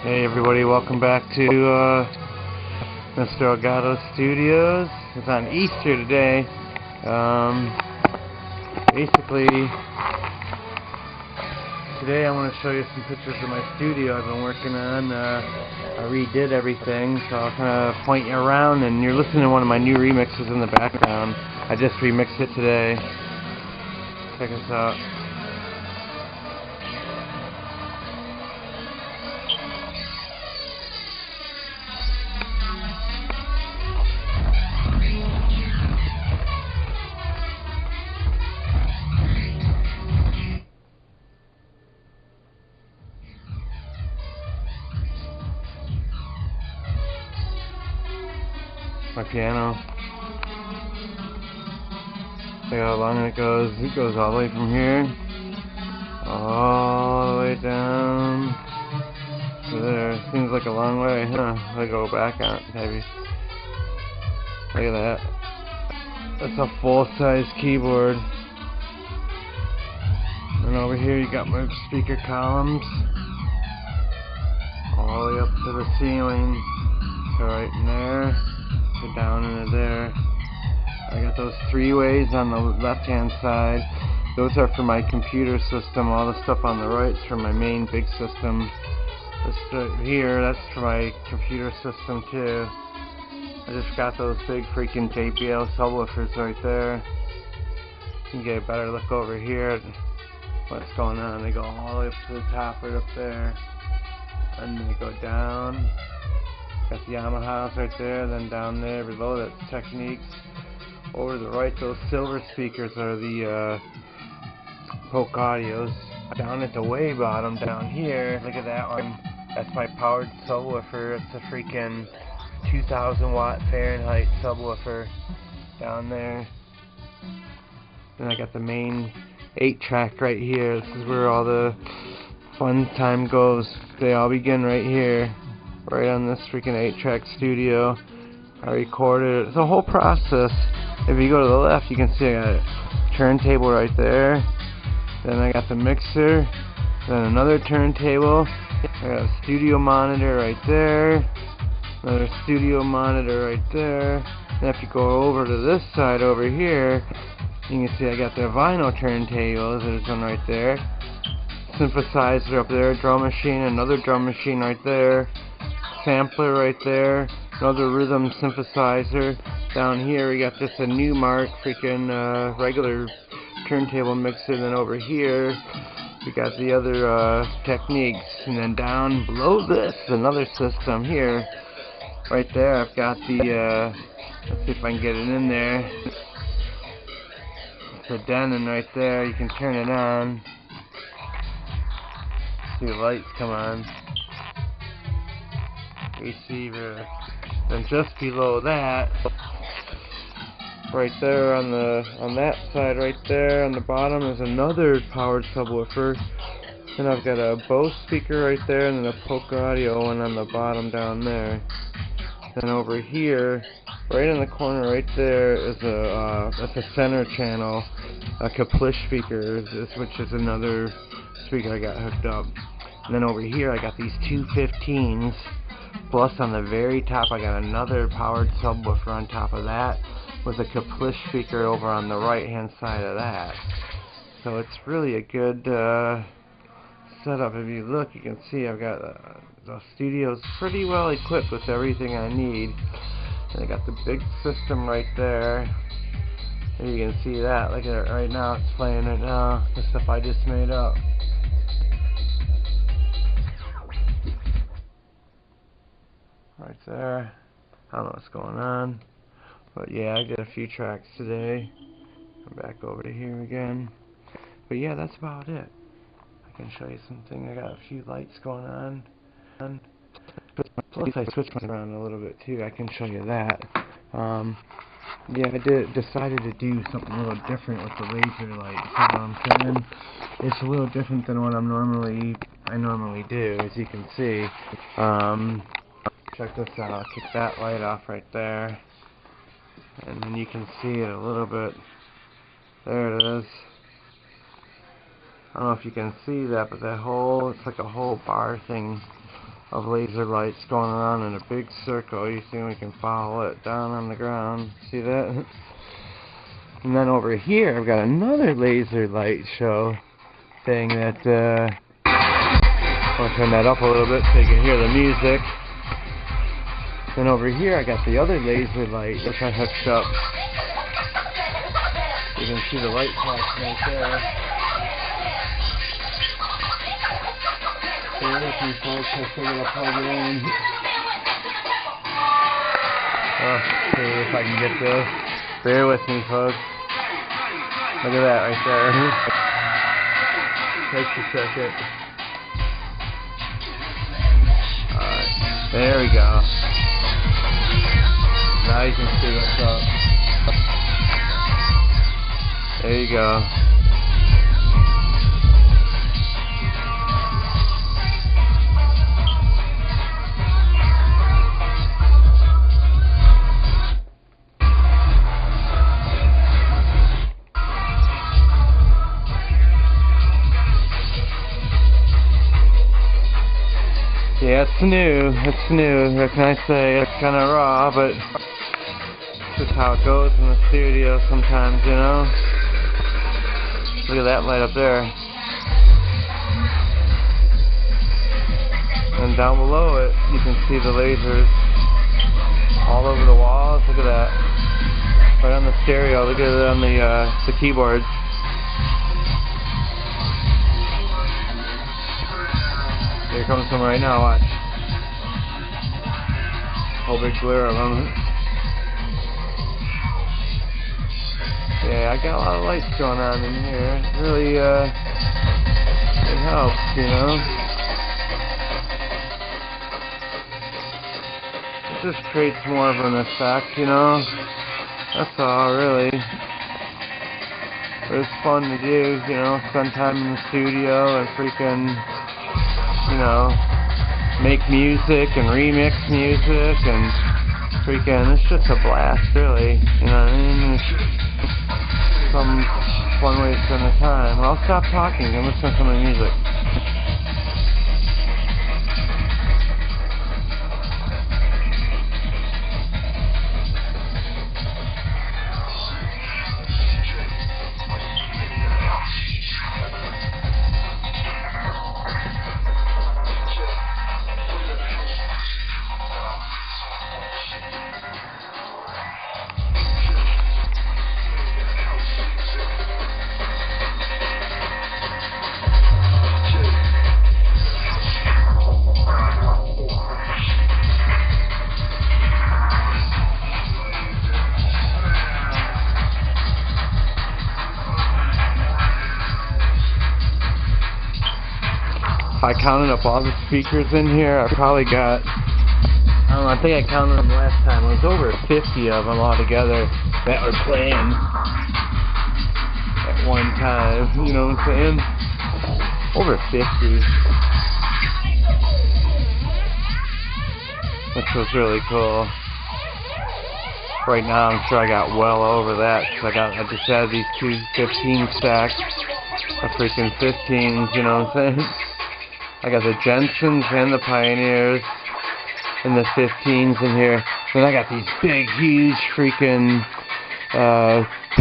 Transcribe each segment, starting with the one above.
Hey everybody, welcome back to MrEllgato Studios. It's on Easter today. Basically, today I want to show you some pictures of my studio I've been working on. I redid everything, so I'll kind of point you around, and you're listening to one of my new remixes in the background. I just remixed it today. Check this out. My piano. Look how long it goes. It goes all the way from here, all the way down to there. Seems like a long way, huh? I go back on it, maybe. Look at that. That's a full-size keyboard. And over here you got my speaker columns, all the way up to the ceiling. So right in there, to down into there. I got those three ways on the left-hand side. Those are for my computer system. All the stuff on the right is for my main big system. This right here, that's for my computer system too. I just got those big freaking JBL subwoofers right there. You can get a better look over here at what's going on. They go all the way up to the top, right up there, and they go down. Got the Yamahas right there, then down there below that's Techniques. Over to the right, those silver speakers are the Polk Audios. Down at the way bottom down here, look at that one. That's my powered subwoofer. It's a freaking 2,000 watt Fahrenheit subwoofer down there. Then I got the main 8-track right here. This is where all the fun time goes. They all begin right here, right on this freaking 8-track studio. I recorded it. It's a whole process. If you go to the left, you can see I got a turntable right there. Then I got the mixer. Then another turntable. I got a studio monitor right there. Another studio monitor right there. And if you go over to this side over here, you can see I got the vinyl turntables. There's one right there. Synthesizer up there. Drum machine. Another drum machine right there. Sampler right there. Another rhythm synthesizer. Down here we got just a Newmark freaking regular turntable mixer. Then over here we got the other Techniques. And then down below this is another system here. Right there I've got the let's see if I can get it in there. It's a Denon right there. You can turn it on. See the lights come on. Receiver. Then just below that, right there on that side right there on the bottom is another powered subwoofer. Then I've got a Bose speaker right there, and then a Polk Audio one on the bottom down there. Then over here, right in the corner right there is that's a center channel, a Kaplish speaker, which is another speaker I got hooked up. And then over here I got these two 15s. Plus on the very top I got another powered subwoofer on top of that with a Kaplish speaker over on the right hand side of that. So it's really a good setup. If you look, you can see I've got the studio's pretty well equipped with everything I need. And I got the big system right there. And you can see that. Look at it right now. It's playing right now. The stuff I just made up. Right there. I don't know what's going on, but yeah, I did a few tracks today. I'm back over to here again, but yeah, that's about it. I can show you something. I got a few lights going on, and plus I switched my around a little bit too. I can show you that. Yeah, I decided to do something a little different with the laser light. You know what I'm saying? It's a little different than what I normally do, as you can see. Check this out. I'll kick that light off right there, and then you can see it a little bit. There it is. I don't know if you can see that, but that whole, it's like a whole bar thing of laser lights going around in a big circle. You see, we can follow it down on the ground. See that? And then over here, I've got another laser light show thing that, I'll turn that up a little bit so you can hear the music. Then over here, I got the other laser light that I hooked up. You can see the light flashing right there. Bear with me, folks. I still gotta plug it in. Oh, see if I can get this. Bear with me, folks. Look at that right there. Takes a second. Alright, there we go. Now you can see what's up. There you go. Yeah, it's new. It's new. What can I say? It's kind of raw, but it's just how it goes in the studio sometimes, you know? Look at that light up there. And down below it, you can see the lasers all over the walls. Look at that. Right on the stereo. Look at it on the keyboard. Here comes some right now, watch. Whole big glare of them. Yeah, I got a lot of lights going on in here. It really, it helps, you know. It just creates more of an effect, you know. That's all, really. But it's fun to do, you know, spend time in the studio and freaking, you know, make music and remix music and freaking, it's just a blast, really. You know what I mean? It's some fun way to spend the time. Well, I'll stop talking and listen to some of the music. I counted up all the speakers in here. I probably got, I don't know, I think I counted them last time. It was over 50 of them all together that were playing at one time. You know what I'm saying? Over 50. Which was really cool. Right now I'm sure I got well over that, because I just had these two 15 stacks of freaking 15s, you know what I'm saying? I got the Jensens and the Pioneers and the 15s in here. Then I got these big, huge freaking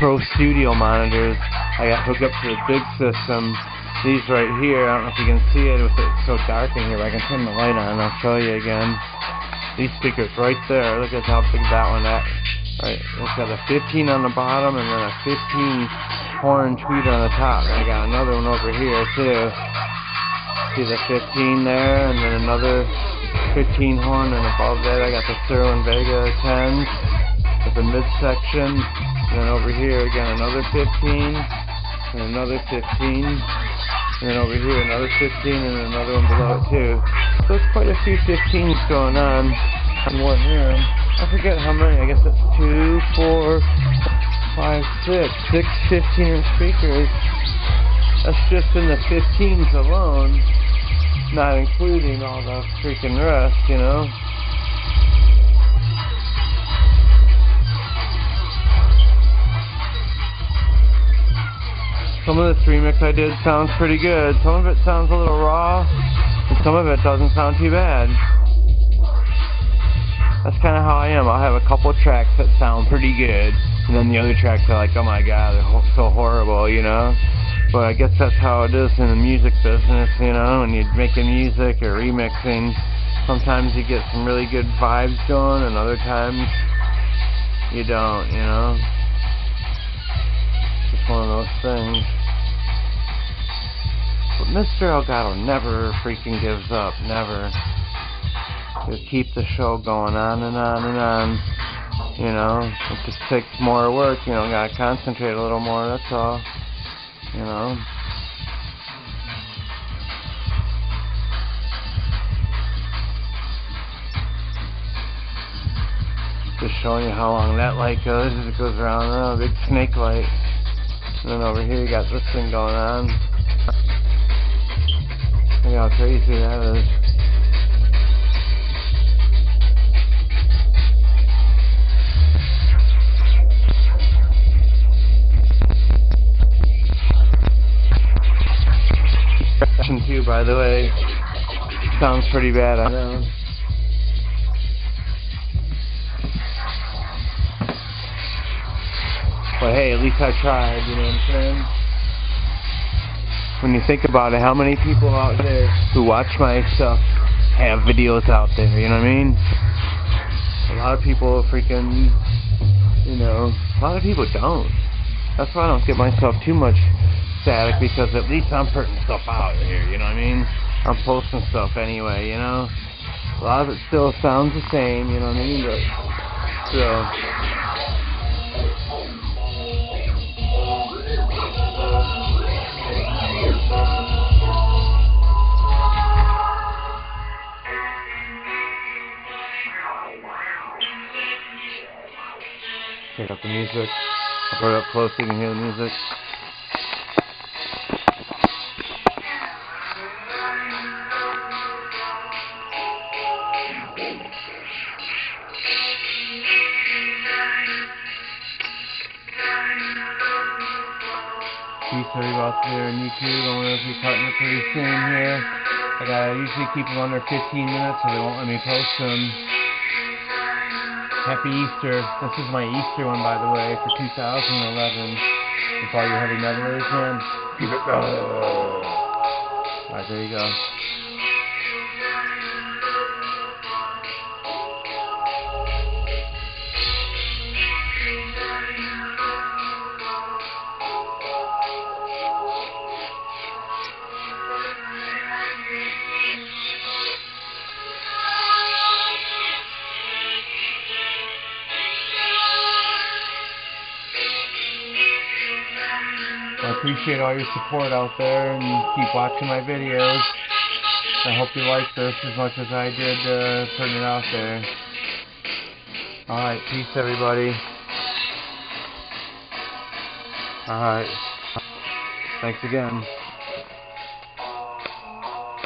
Pro Studio monitors. I got hooked up to the big system. These right here, I don't know if you can see it, it's so dark in here, but I can turn the light on and I'll show you again. These speakers right there, look at how big that one is. Right, it's got a 15 on the bottom and then a 15 horn tweeter on the top. And I got another one over here too. See the 15 there, and then another 15 horn, and above that I got the Sterling Vega 10s with the midsection, and then over here again another 15, and another 15, and then over here another 15, and another one below it too. So it's quite a few 15s going on in one room. I forget how many, I guess that's 2, 4, 5, 6 15-inch speakers. That's just in the 15s alone, not including all the freaking rest, you know. Some of this remix I did sounds pretty good. Some of it sounds a little raw. It's some of it doesn't sound too bad. That's kind of how I am. I'll have a couple tracks that sound pretty good, and then the other tracks are like, oh my god, they're so horrible, you know? But I guess that's how it is in the music business, you know? When you're making music or remixing, sometimes you get some really good vibes going, and other times you don't, you know? It's just one of those things. But MrEllgato never freaking gives up, never. He'll keep the show going on and on and on, you know? It just takes more work, you know, gotta concentrate a little more, that's all, you know? Just showing you how long that light goes as it goes around, a big snake light. And then over here you got this thing going on. Look how crazy that is. Too, by the way, sounds pretty bad, I know. But hey, at least I tried, you know what I'm saying? When you think about it, how many people out there who watch my stuff have videos out there, you know what I mean? A lot of people freaking, you know, a lot of people don't. That's why I don't get myself too much static, because at least I'm putting stuff out here, you know what I mean? I'm posting stuff anyway, you know? A lot of it still sounds the same, you know what I mean? But still. Check out the music. I'll put it up close so you can hear the music. Peace everybody out there on YouTube. I'm going to be cutting it pretty soon here. I gotta usually keep them under 15 minutes or they won't let me post them. Happy Easter. This is my Easter one, by the way, for 2011. With all your heavy metalers, man. Keep it going. Alright, there you go. I appreciate all your support out there, and keep watching my videos. I hope you like this as much as I did putting it out there. Alright, peace everybody. Alright. Thanks again.